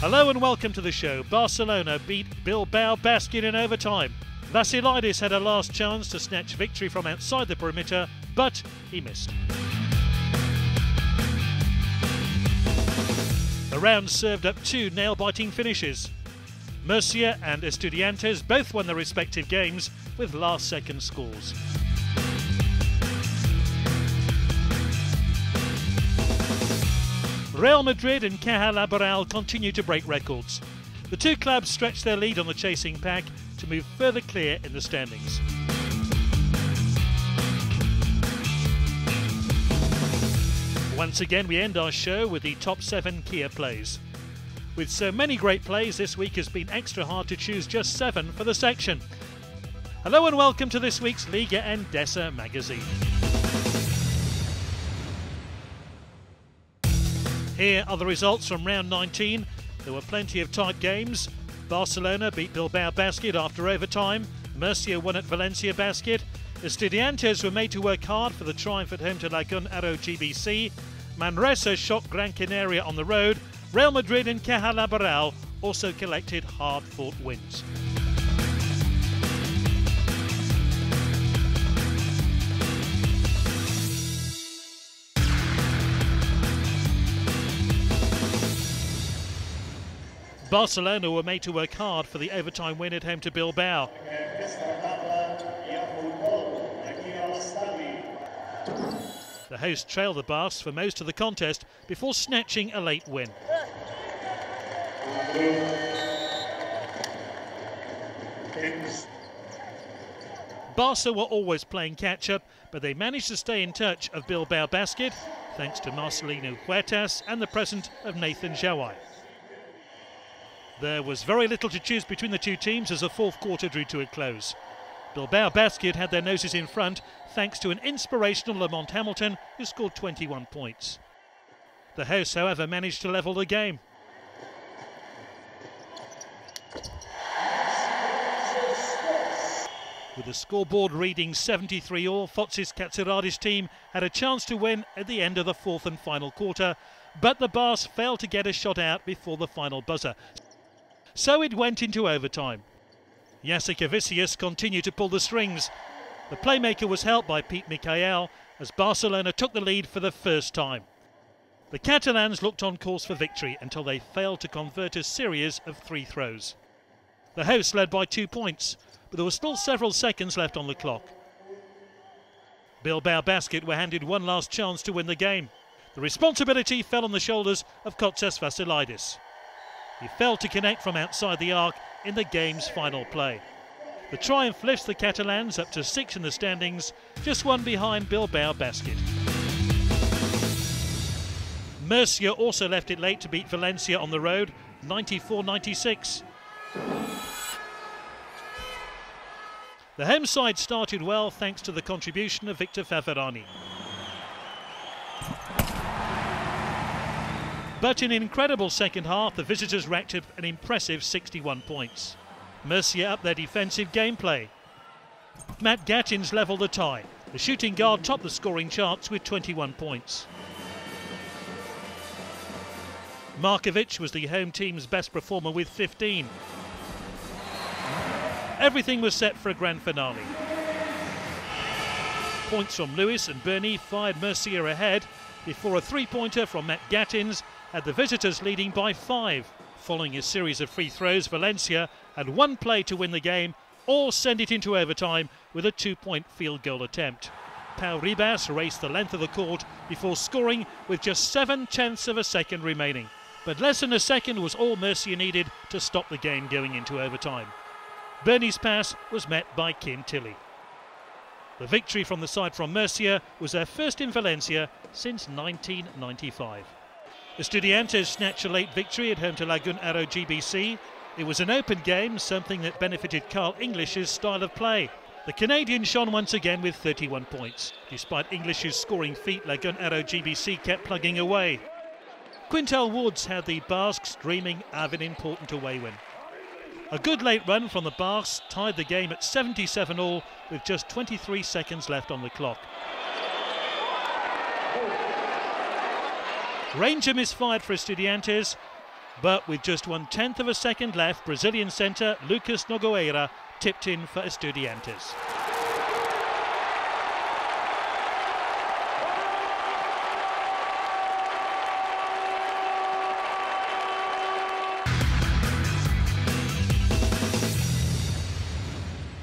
Hello and welcome to the show. Barcelona beat Bilbao Basket in overtime. Vasilidis had a last chance to snatch victory from outside the perimeter, but he missed. The round served up two nail-biting finishes. Murcia and Estudiantes both won their respective games with last-second scores. Real Madrid and Caja Laboral continue to break records. The two clubs stretch their lead on the chasing pack to move further clear in the standings. Once again, we end our show with the top 7 Kia plays. With so many great plays, this week has been extra hard to choose just 7 for the section. Hello and welcome to this week's Liga Endesa magazine. Here are the results from round 19. There were plenty of tight games. Barcelona beat Bilbao Basket after overtime. Murcia won at Valencia Basket. Estudiantes were made to work hard for the triumph at home to Lagun Aro GBC. Manresa shocked Gran Canaria on the road. Real Madrid and Caja Laboral also collected hard-fought wins. Barcelona were made to work hard for the overtime win at home to Bilbao. The hosts trailed the Basques for most of the contest before snatching a late win. Barca were always playing catch-up, but they managed to stay in touch of Bilbao Basket, thanks to Marcelinho Huertas and the presence of Nathan Jawai. There was very little to choose between the two teams as the fourth quarter drew to a close. Bilbao Basket had their noses in front thanks to an inspirational Lamont Hamilton who scored 21 points. The hosts, however, managed to level the game. With the scoreboard reading 73-all, Fotsis Katsaradis' team had a chance to win at the end of the fourth and final quarter, but the Basques failed to get a shot out before the final buzzer. So it went into overtime. Jasicavicius continued to pull the strings. The playmaker was helped by Pete Michael as Barcelona took the lead for the first time. The Catalans looked on course for victory until they failed to convert a series of 3 throws. The hosts led by 2 points, but there were still several seconds left on the clock. Bilbao Basket were handed one last chance to win the game. The responsibility fell on the shoulders of Kostas Vasilidis. He failed to connect from outside the arc in the game's final play. The triumph lifts the Catalans up to 6 in the standings, just one behind Bilbao Basket. Murcia also left it late to beat Valencia on the road, 94-96. The home side started well thanks to the contribution of Victor Faverani. But in an incredible second half, the visitors racked up an impressive 61 points. Murcia upped their defensive gameplay. Matt Gatins levelled the tie. The shooting guard topped the scoring charts with 21 points. Markovic was the home team's best performer with 15. Everything was set for a grand finale. Points from Lewis and Bernie fired Murcia ahead before a three-pointer from Matt Gatins had the visitors leading by 5. Following a series of free throws, Valencia had one play to win the game or send it into overtime with a 2-point field goal attempt. Pau Ribas raced the length of the court before scoring with just 0.7 of a second remaining. But less than a second was all Murcia needed to stop the game going into overtime. Bernie's pass was met by Kim Tilley. The victory from the side from Murcia was their first in Valencia since 1995. Estudiantes snatched a late victory at home to Lagun Aro GBC. It was an open game, something that benefited Carl English's style of play. The Canadian shone once again with 31 points. Despite English's scoring feat, Lagun Aro GBC kept plugging away. Quintel Woods had the Basques dreaming of an important away win. A good late run from the Basques tied the game at 77-all with just 23 seconds left on the clock. Ranger misfired for Estudiantes. But with just 1/10 of a second left, Brazilian centre Lucas Nogueira tipped in for Estudiantes.